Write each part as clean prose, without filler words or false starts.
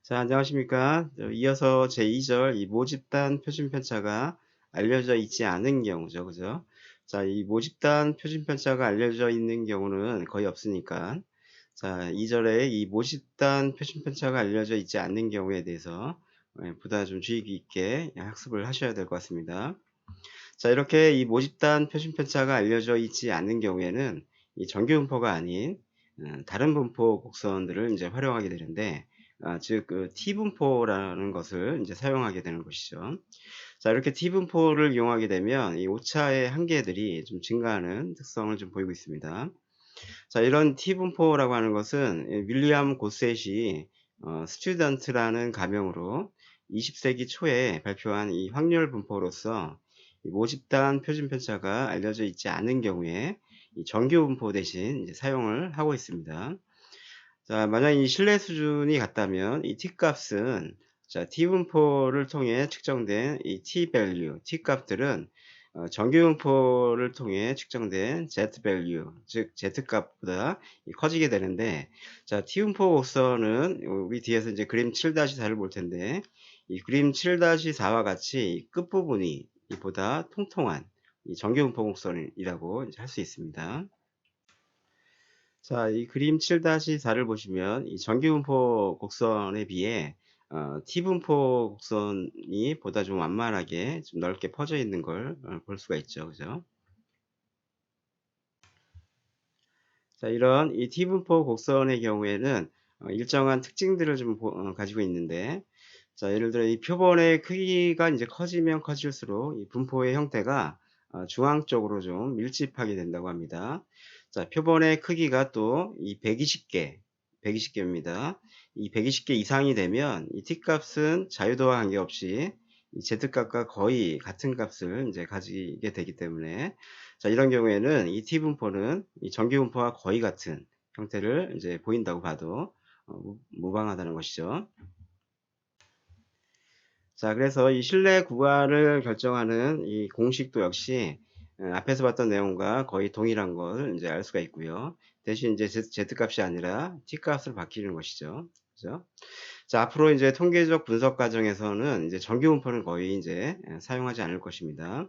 자, 안녕하십니까. 이어서 제2절 이 모집단 표준편차가 알려져 있지 않은 경우죠. 그죠? 자, 이 모집단 표준편차가 알려져 있는 경우는 거의 없으니까. 자, 2절에 이 모집단 표준편차가 알려져 있지 않는 경우에 대해서 보다 좀 주의 깊게 학습을 하셔야 될 것 같습니다. 자, 이렇게 이 모집단 표준편차가 알려져 있지 않는 경우에는 이 정규 분포가 아닌 다른 분포 곡선들을 이제 활용하게 되는데, 즉, T분포라는 것을 이제 사용하게 되는 것이죠. 자, 이렇게 T분포를 이용하게 되면 이 오차의 한계들이 좀 증가하는 특성을 좀 보이고 있습니다. 자, 이런 T분포라고 하는 것은 윌리엄 고셋이 스튜던트라는 가명으로 20세기 초에 발표한 이 확률 분포로서 이 모집단 표준편차가 알려져 있지 않은 경우에 이 정규 분포 대신 이제 사용을 하고 있습니다. 자, 만약 이 신뢰 수준이 같다면 이 t-값은 자, t분포를 통해 측정된 이 t-value, t-값들은 정규분포를 통해 측정된 z-value, 즉 z-값보다 커지게 되는데, 자, t분포 곡선은 우리 뒤에서 이제 그림 7-4를 볼 텐데, 이 그림 7-4와 같이 이 끝부분이 이보다 통통한 이 정규분포 곡선이라고 할 수 있습니다. 자, 이 그림 7-4를 보시면 이 정규분포 곡선에 비해 T분포 곡선이 보다 좀 완만하게 좀 넓게 퍼져 있는 걸 볼 수가 있죠. 그죠? 자, 이런 이 T분포 곡선의 경우에는 일정한 특징들을 좀 가지고 있는데, 자, 예를 들어 이 표본의 크기가 이제 커지면 커질수록 이 분포의 형태가 중앙 쪽으로 좀 밀집하게 된다고 합니다. 자, 표본의 크기가 또 이 120개입니다. 이 120개 이상이 되면 이 t값은 자유도와 관계없이 이 z값과 거의 같은 값을 이제 가지게 되기 때문에, 자, 이런 경우에는 이 t분포는 이 정규분포와 거의 같은 형태를 이제 보인다고 봐도 무방하다는 것이죠. 자, 그래서 이 신뢰 구간을 결정하는 이 공식도 역시 앞에서 봤던 내용과 거의 동일한 걸 이제 알 수가 있고요. 대신 이제 Z 값이 아니라 T 값으로 바뀌는 것이죠. 그죠? 자, 앞으로 이제 통계적 분석 과정에서는 이제 정규 분포는 거의 이제 사용하지 않을 것입니다.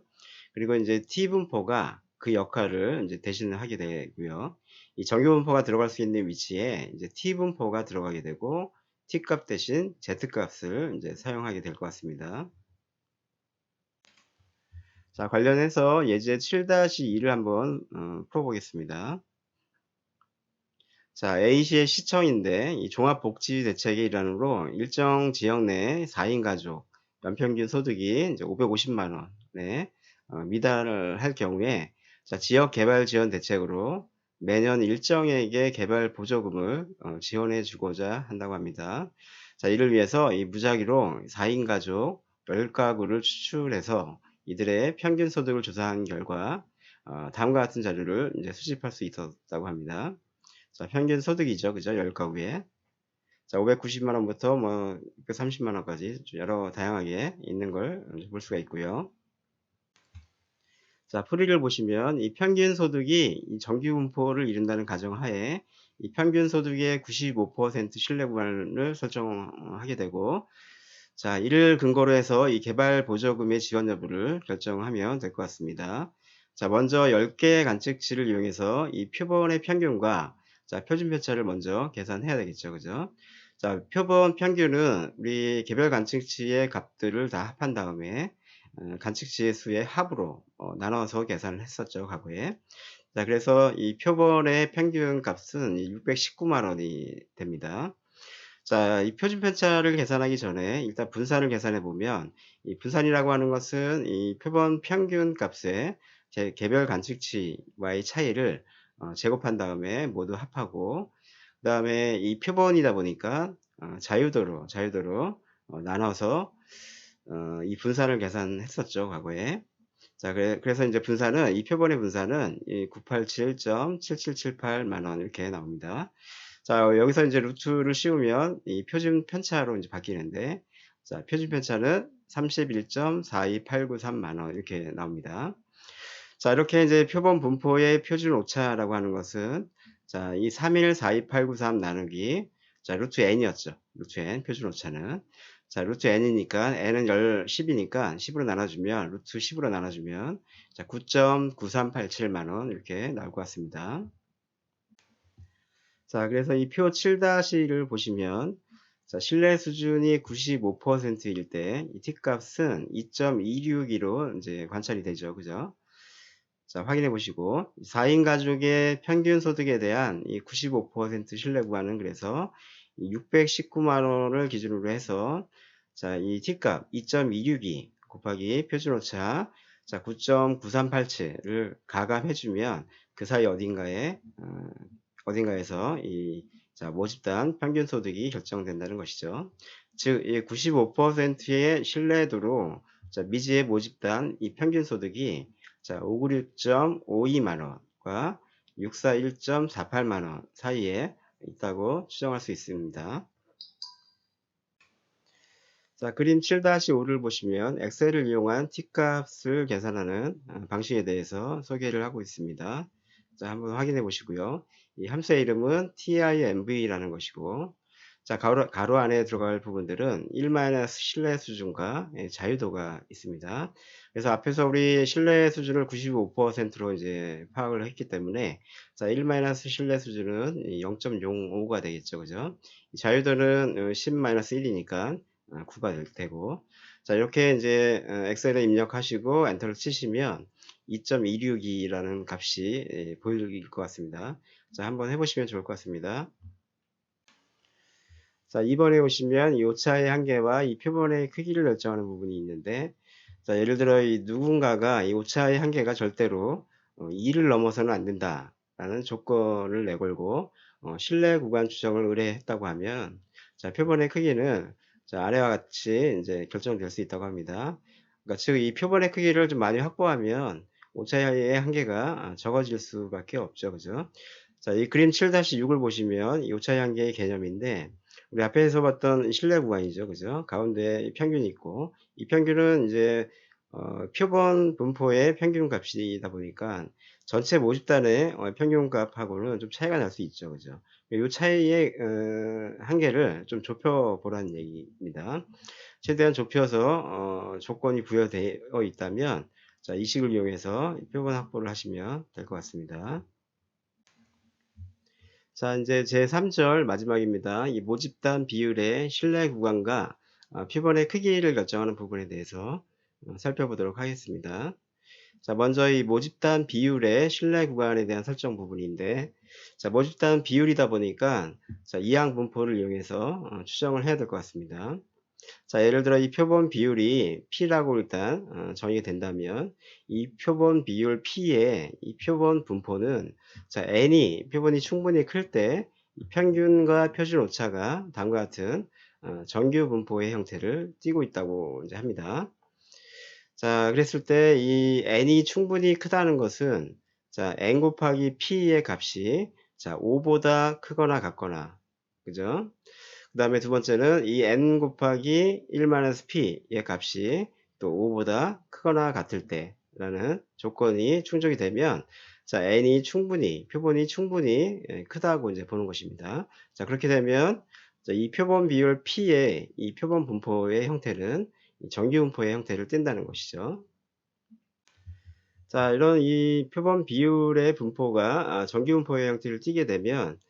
그리고 이제 T 분포가 그 역할을 이제 대신하게 되고요. 이 정규 분포가 들어갈 수 있는 위치에 이제 T 분포가 들어가게 되고, t값 대신 z값을 이제 사용하게 될 것 같습니다. 자, 관련해서 예제 7-2를 한번 풀어보겠습니다. 자, A시의 시청인데 이 종합복지대책의 일환으로 일정 지역 내 4인 가족 연평균 소득이 이제 550만 원에 미달을 할 경우에, 자, 지역 개발 지원 대책으로 매년 일정액의 개발 보조금을 지원해 주고자 한다고 합니다. 자, 이를 위해서 이 무작위로 4인 가족 10가구를 추출해서 이들의 평균 소득을 조사한 결과 다음과 같은 자료를 이제 수집할 수 있었다고 합니다. 자, 평균 소득이죠. 그죠? 10가구에. 자, 590만 원부터 뭐 630만 원까지 여러 다양하게 있는 걸 볼 수가 있고요. 자, 풀이를 보시면 이 평균 소득이 이 정규 분포를 이룬다는 가정하에 이 평균 소득의 95% 신뢰 구간을 설정하게 되고, 자, 이를 근거로 해서 이 개발 보조금의 지원 여부를 결정하면 될 것 같습니다. 자, 먼저 10개의 관측치를 이용해서 이 표본의 평균과 자, 표준 편차를 먼저 계산해야 되겠죠. 그죠? 자, 표본 평균은 우리 개별 관측치의 값들을 다 합한 다음에 관측치의 수의 합으로 나눠서 계산을 했었죠. 과거에. 자, 그래서 이 표본의 평균 값은 619만 원이 됩니다. 자, 이 표준 편차를 계산하기 전에 일단 분산을 계산해 보면, 이 분산이라고 하는 것은 이 표본 평균 값의 개별 관측치와의 차이를 제곱한 다음에 모두 합하고, 그 다음에 이 표본이다 보니까 자유도로 나눠서 이 분산을 계산했었죠, 과거에. 자, 그래서 이제 분산은, 이 표본의 분산은 987.7778만 원 이렇게 나옵니다. 자, 여기서 이제 루트를 씌우면 이 표준 편차로 이제 바뀌는데, 자, 표준 편차는 31.42893만 원 이렇게 나옵니다. 자, 이렇게 이제 표본 분포의 표준 오차라고 하는 것은, 자, 이 31,42893 나누기, 자, 루트 n이었죠. 루트 n 표준 오차는. 자, 루트 n이니까 n은 10이니까 10으로 나눠주면 루트 10으로 나눠주면 자, 9.9387만 원 이렇게 나올 것 같습니다. 자, 그래서 이 표 7-를 보시면 자, 신뢰 수준이 95%일 때 이 t값은 2.262로 이제 관찰이 되죠. 그죠? 자, 확인해 보시고 4인 가족의 평균 소득에 대한 이 95% 신뢰 구간은 그래서 619만 원을 기준으로 해서 자, 이 t값 2.262 곱하기 표준오차 자, 9.9387을 가감해 주면 그 사이 어딘가에서 이 자, 모집단 평균 소득이 결정된다는 것이죠. 즉, 이 95%의 신뢰도로 자, 미지의 모집단 이 평균 소득이 자, 596.52만원과 641.48만원 사이에 있다고 추정할 수 있습니다. 자, 그림 7-5를 보시면 엑셀을 이용한 t값을 계산하는 방식에 대해서 소개를 하고 있습니다. 자, 한번 확인해 보시고요. 이 함수의 이름은 timv라는 것이고, 자, 가로 안에 들어갈 부분들은 1- 신뢰 수준과 자유도가 있습니다. 그래서 앞에서 우리 신뢰 수준을 95%로 이제 파악을 했기 때문에, 자, 1- 신뢰 수준은 0.05가 되겠죠. 그죠? 자유도는 10-1이니까 9가 되고, 자, 이렇게 이제 엑셀에 입력하시고 엔터를 치시면 2.262라는 값이 보일 것 같습니다. 자, 한번 해보시면 좋을 것 같습니다. 자, 2번에 오시면 이 오차의 한계와 이 표본의 크기를 결정하는 부분이 있는데, 자, 예를 들어 이 누군가가 이 오차의 한계가 절대로 2를 넘어서는 안 된다라는 조건을 내걸고 신뢰 구간 추정을 의뢰했다고 하면, 자, 표본의 크기는 자, 아래와 같이 이제 결정될 수 있다고 합니다. 그러니까 즉 이 표본의 크기를 좀 많이 확보하면 오차의 한계가 적어질 수밖에 없죠, 그죠? 자, 이 그림 7-6을 보시면 이 오차의 한계의 개념인데, 우리 앞에서 봤던 신뢰 구간이죠. 그죠? 가운데 평균이 있고, 이 평균은 이제, 표본 분포의 평균 값이다 보니까 전체 모집단의 평균 값하고는 좀 차이가 날 수 있죠. 그죠? 이 차이의, 한계를 좀 좁혀보라는 얘기입니다. 최대한 좁혀서, 조건이 부여되어 있다면, 자, 이 식을 이용해서 표본 확보를 하시면 될 것 같습니다. 자, 이제 제3절 마지막입니다. 이 모집단 비율의 신뢰 구간과 표본의 크기를 결정하는 부분에 대해서 살펴보도록 하겠습니다. 자, 먼저 이 모집단 비율의 신뢰 구간에 대한 설정 부분인데, 자, 모집단 비율이다 보니까 자, 이항 분포를 이용해서 추정을 해야 될 것 같습니다. 자, 예를 들어 이 표본 비율이 P라고 일단 정의가 된다면 이 표본 비율 P의 이 표본 분포는 자, N이 표본이 충분히 클 때 평균과 표준 오차가 다음과 같은 정규 분포의 형태를 띠고 있다고 이제 합니다. 자, 그랬을 때 이 N이 충분히 크다는 것은 자, N 곱하기 P의 값이 자, 5보다 크거나 같거나, 그죠? 그 다음에 두 번째는 이 n 곱하기 1-p의 값이 또 5보다 크거나 같을 때라는 조건이 충족이 되면 자, n이 충분히, 표본이 충분히 크다고 이제 보는 것입니다. 자, 그렇게 되면 자, 이 표본 비율 p의 이 표본 분포의 형태는 정규 분포의 형태를 띈다는 것이죠. 자, 이런 이 표본 비율의 분포가 정규 분포의 형태를 띠게 되면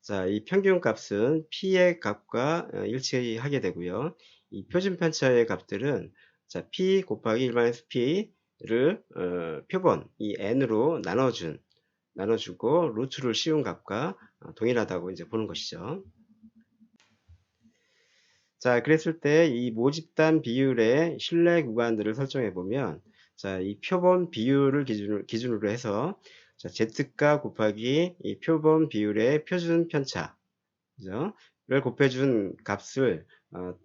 자, 이 평균 값은 P의 값과 일치하게 되고요. 이 표준 편차의 값들은 자, P 곱하기 1-P를 표본 이 N으로 나눠주고 루트를 씌운 값과 동일하다고 이제 보는 것이죠. 자, 그랬을 때 이 모집단 비율의 신뢰 구간들을 설정해 보면 자, 이 표본 비율을 기준으로 해서 자, Z가 곱하기 이 표본 비율의 표준 편차 그죠? 를 곱해준 값을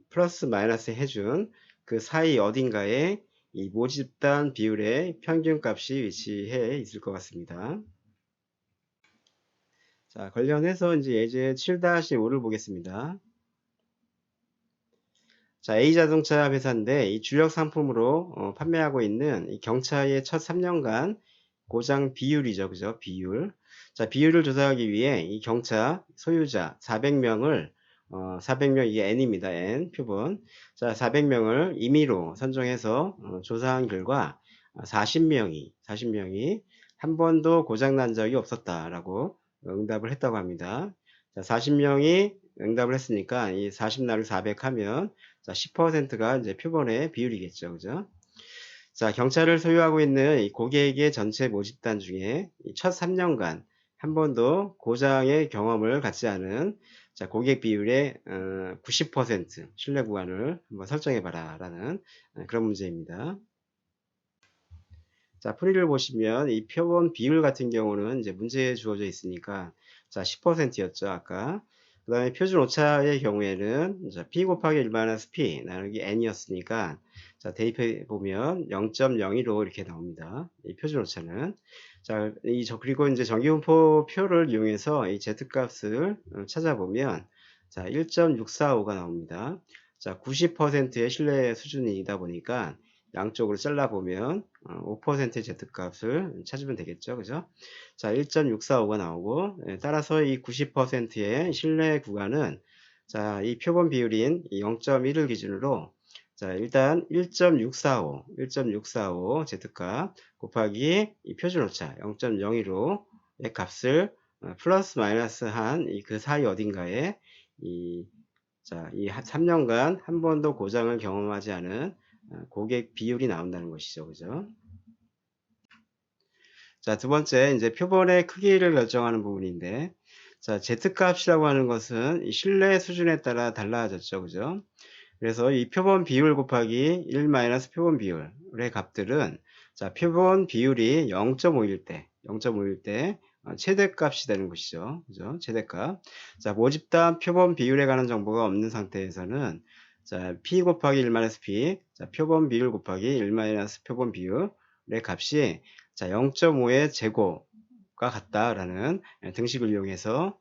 플러스 마이너스 해준 그 사이 어딘가에 이 모집단 비율의 평균 값이 위치해 있을 것 같습니다. 자, 관련해서 이제 예제 7-5를 보겠습니다. 자, A자동차 회사인데 이 주력 상품으로 판매하고 있는 이 경차의 첫 3년간 고장 비율이죠. 그죠? 비율. 자, 비율을 조사하기 위해 이 경차 소유자 400명을 400명 이게 n입니다. n 표본. 자, 400명을 임의로 선정해서 조사한 결과 40명이 한 번도 고장난 적이 없었다라고 응답을 했다고 합니다. 자, 40명이 응답을 했으니까 이 40나를 400 하면 자, 10%가 이제 표본의 비율이겠죠. 그죠? 자, 경찰을 소유하고 있는 이 고객의 전체 모집단 중에 첫 3년간 한 번도 고장의 경험을 갖지 않은 자, 고객 비율의 90% 신뢰 구간을 한번 설정해 봐라 라는 그런 문제입니다. 자, 풀이를 보시면 이 표본 비율 같은 경우는 이제 문제에 주어져 있으니까 자, 10%였죠, 아까. 그 다음에 표준 오차의 경우에는 자, P 곱하기 1 마이너스 P 나누기 N이었으니까 자, 대입해 보면 0.02로 이렇게 나옵니다. 이 표준 오차는. 자, 그리고 이제 정기분포 표를 이용해서 이 Z 값을 찾아보면 자, 1.645가 나옵니다. 자, 90%의 신뢰 수준이다 보니까 양쪽으로 잘라보면 5%의 Z값을 찾으면 되겠죠. 그죠? 자, 1.645가 나오고 따라서 이 90%의 신뢰 구간은 자, 이 표본 비율인 0.1을 기준으로 자, 일단 1.645 Z값 곱하기 이 표준 오차 0.02로 의 값을 플러스 마이너스 한 그 사이 어딘가에 이 3년간 한 번도 고장을 경험하지 않은 고객 비율이 나온다는 것이죠. 그죠? 자, 두 번째, 이제 표본의 크기를 결정하는 부분인데, 자, Z값이라고 하는 것은 이 신뢰 수준에 따라 달라졌죠. 그죠? 그래서 이 표본 비율 곱하기 1 마이너스 표본 비율의 값들은, 자, 표본 비율이 0.5일 때, 최대값이 되는 것이죠. 그죠? 최대값. 자, 모집단 표본 비율에 관한 정보가 없는 상태에서는, 자, P 곱하기 1 마이너스 P, 자, 표본 비율 곱하기 1 마이너스 표본 비율의 값이 자, 0.5의 제곱과 같다라는 등식을 이용해서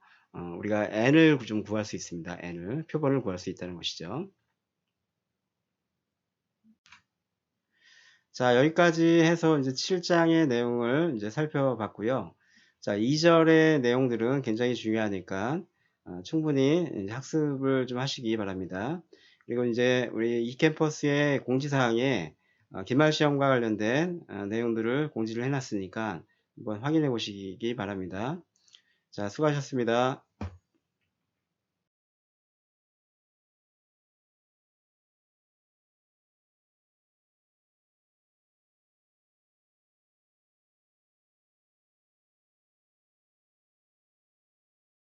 우리가 n을 좀 구할 수 있습니다. 표본을 구할 수 있다는 것이죠. 자, 여기까지 해서 이제 7장의 내용을 이제 살펴봤고요. 자, 2절의 내용들은 굉장히 중요하니까 충분히 이제 학습을 좀 하시기 바랍니다. 그리고 이제 우리 이캠퍼스의 공지사항에 기말 시험과 관련된 내용들을 공지를 해놨으니까 한번 확인해 보시기 바랍니다. 자, 수고하셨습니다.